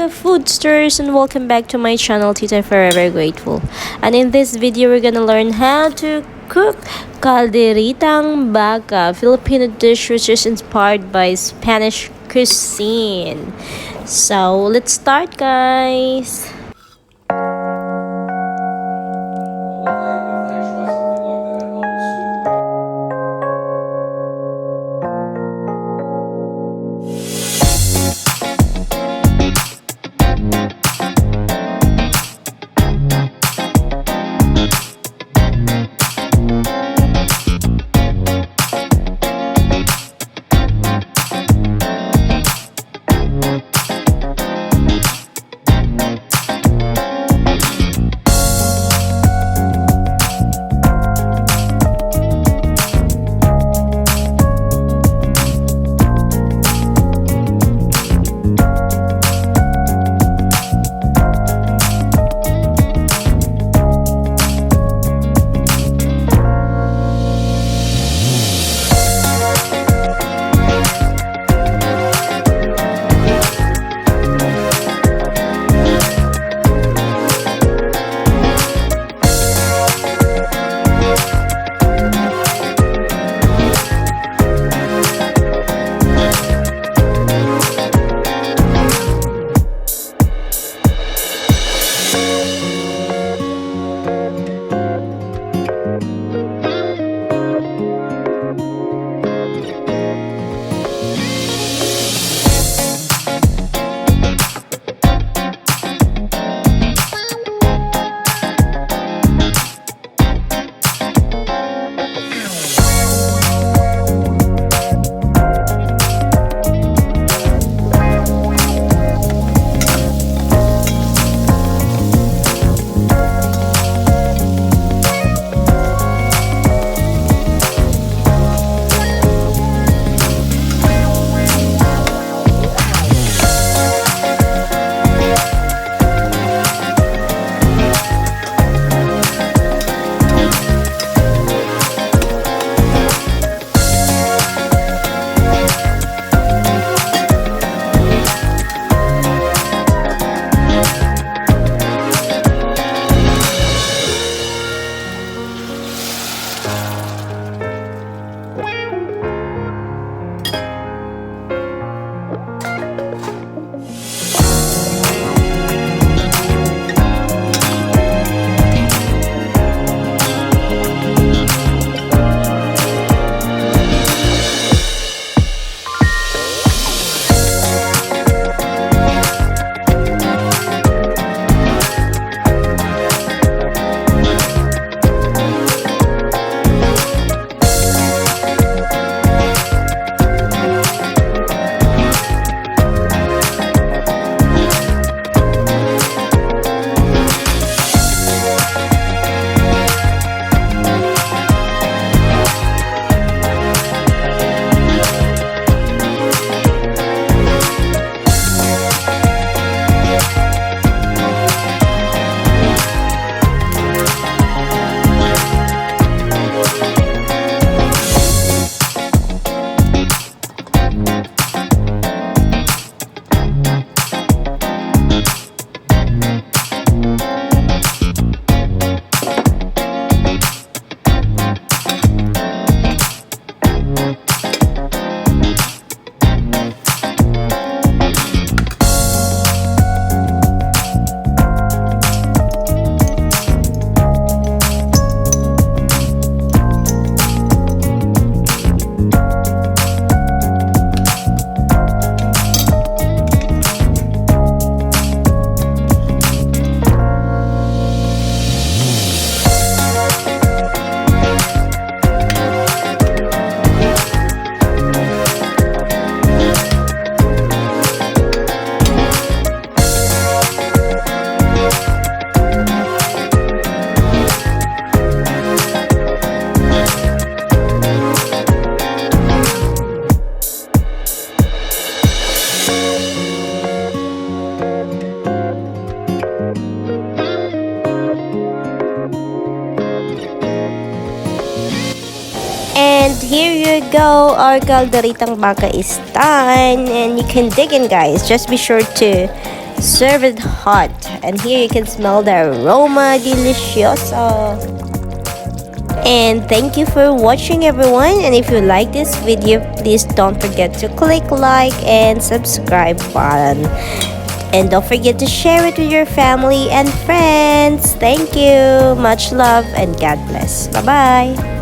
foodsters, and welcome back to my channel, Tita Forever Grateful. And in this video, we're gonna learn how to cook Kalderetang Baka, Filipino dish which is inspired by Spanish cuisine. So let's start, guys. And here you go, our Kalderetang Baka is done. And you can dig in, guys. Just be sure to serve it hot. And here you can smell the aroma, delicioso. And thank you for watching, everyone. And if you like this video, please don't forget to click like and subscribe button. And don't forget to share it with your family and friends. Thank you. Much love and God bless. Bye-bye.